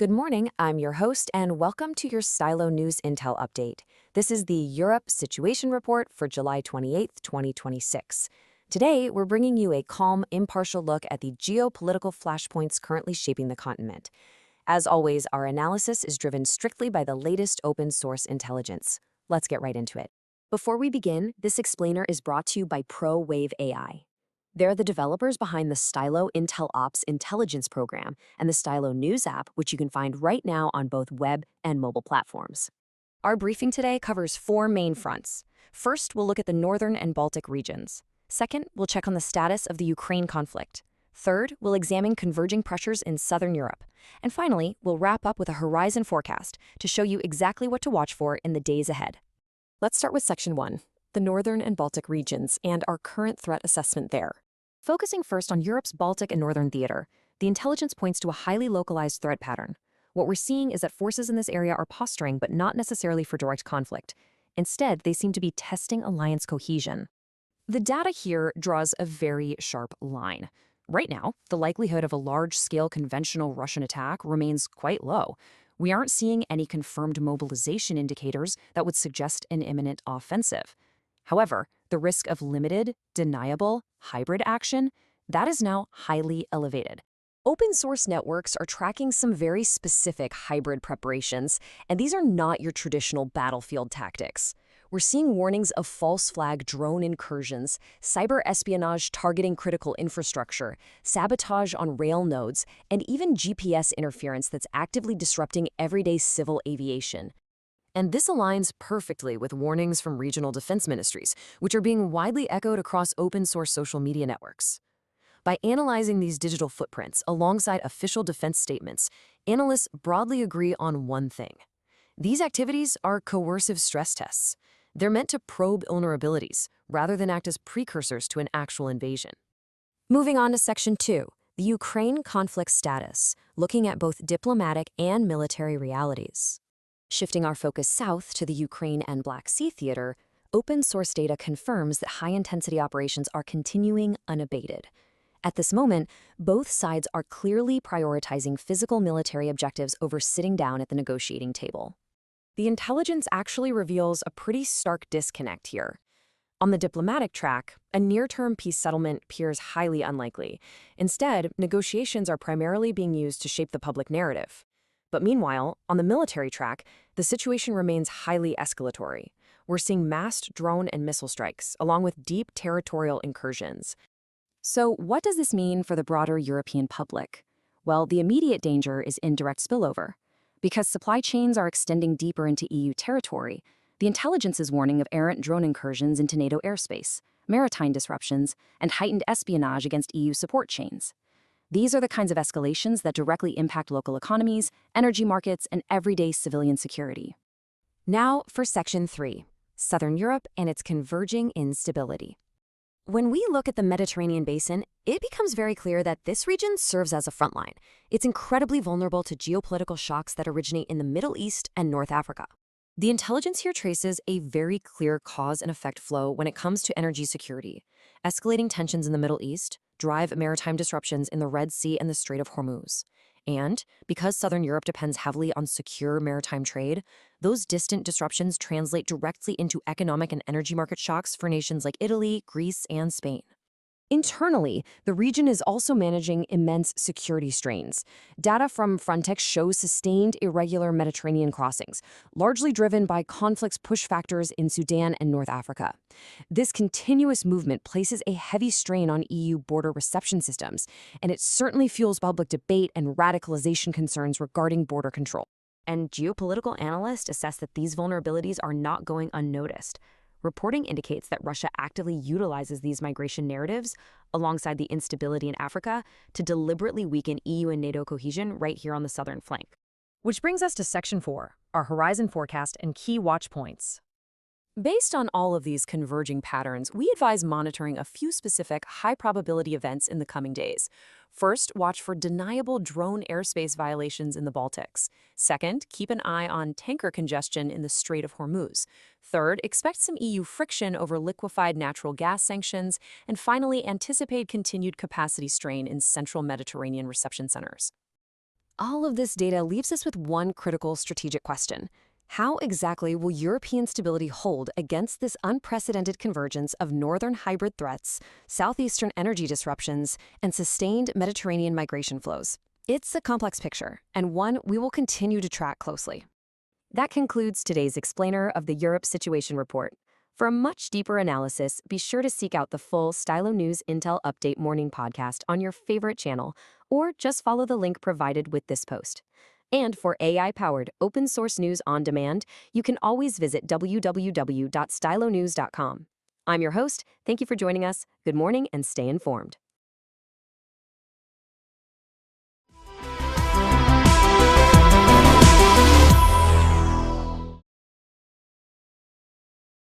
Good morning, I'm your host, and welcome to your Stylo News Intel update. This is the Europe Situation Report for July 28, 2026. Today, we're bringing you a calm, impartial look at the geopolitical flashpoints currently shaping the continent. As always, our analysis is driven strictly by the latest open-source intelligence. Let's get right into it. Before we begin, this explainer is brought to you by ProWave AI. They're the developers behind the Stylo Intel Ops intelligence program and the Stylo News app, which you can find right now on both web and mobile platforms. Our briefing today covers four main fronts. First, we'll look at the northern and Baltic regions. Second, we'll check on the status of the Ukraine conflict. Third, we'll examine converging pressures in southern Europe. And finally, we'll wrap up with a horizon forecast to show you exactly what to watch for in the days ahead. Let's start with Section 1, the northern and Baltic regions, and our current threat assessment there. Focusing first on Europe's Baltic and northern theater, the intelligence points to a highly localized threat pattern. What we're seeing is that forces in this area are posturing, but not necessarily for direct conflict. Instead, they seem to be testing alliance cohesion. The data here draws a very sharp line. Right now, the likelihood of a large-scale conventional Russian attack remains quite low. We aren't seeing any confirmed mobilization indicators that would suggest an imminent offensive. However, the risk of limited, deniable, hybrid action, that is now highly elevated. Open source networks are tracking some very specific hybrid preparations, and these are not your traditional battlefield tactics. We're seeing warnings of false flag drone incursions, cyber espionage targeting critical infrastructure, sabotage on rail nodes, and even GPS interference that's actively disrupting everyday civil aviation. And this aligns perfectly with warnings from regional defense ministries, which are being widely echoed across open-source social media networks. By analyzing these digital footprints alongside official defense statements, analysts broadly agree on one thing. These activities are coercive stress tests. They're meant to probe vulnerabilities rather than act as precursors to an actual invasion. Moving on to Section 2, the Ukraine conflict status, looking at both diplomatic and military realities. Shifting our focus south to the Ukraine and Black Sea theater, open-source data confirms that high-intensity operations are continuing unabated. At this moment, both sides are clearly prioritizing physical military objectives over sitting down at the negotiating table. The intelligence actually reveals a pretty stark disconnect here. On the diplomatic track, a near-term peace settlement appears highly unlikely. Instead, negotiations are primarily being used to shape the public narrative. But meanwhile, on the military track, the situation remains highly escalatory. We're seeing massed drone and missile strikes, along with deep territorial incursions. So what does this mean for the broader European public? Well, the immediate danger is indirect spillover. Because supply chains are extending deeper into EU territory, the intelligence is warning of errant drone incursions into NATO airspace, maritime disruptions, and heightened espionage against EU support chains. These are the kinds of escalations that directly impact local economies, energy markets, and everyday civilian security. Now for Section 3, Southern Europe and its converging instability. When we look at the Mediterranean basin, it becomes very clear that this region serves as a frontline. It's incredibly vulnerable to geopolitical shocks that originate in the Middle East and North Africa. The intelligence here traces a very clear cause and effect flow when it comes to energy security. Escalating tensions in the Middle East drive maritime disruptions in the Red Sea and the Strait of Hormuz. And because Southern Europe depends heavily on secure maritime trade, those distant disruptions translate directly into economic and energy market shocks for nations like Italy, Greece, and Spain. Internally, the region is also managing immense security strains. Data from Frontex shows sustained irregular Mediterranean crossings, largely driven by conflicts push factors in Sudan and North Africa. This continuous movement places a heavy strain on EU border reception systems, and it certainly fuels public debate and radicalization concerns regarding border control. And geopolitical analysts assess that these vulnerabilities are not going unnoticed. Reporting indicates that Russia actively utilizes these migration narratives, alongside the instability in Africa, to deliberately weaken EU and NATO cohesion right here on the southern flank. Which brings us to Section 4, our horizon forecast and key watch points. Based on all of these converging patterns, we advise monitoring a few specific high-probability events in the coming days. First, watch for deniable drone airspace violations in the Baltics. Second, keep an eye on tanker congestion in the Strait of Hormuz. Third, expect some EU friction over liquefied natural gas sanctions. And finally, anticipate continued capacity strain in central Mediterranean reception centers. All of this data leaves us with one critical strategic question. How exactly will European stability hold against this unprecedented convergence of northern hybrid threats, southeastern energy disruptions, and sustained Mediterranean migration flows? It's a complex picture, and one we will continue to track closely. That concludes today's explainer of the Europe Situation Report. For a much deeper analysis, be sure to seek out the full Stylo News Intel Update morning podcast on your favorite channel, or just follow the link provided with this post. And for AI-powered open source news on demand, you can always visit www.stylonews.com. I'm your host. Thank you for joining us. Good morning and stay informed.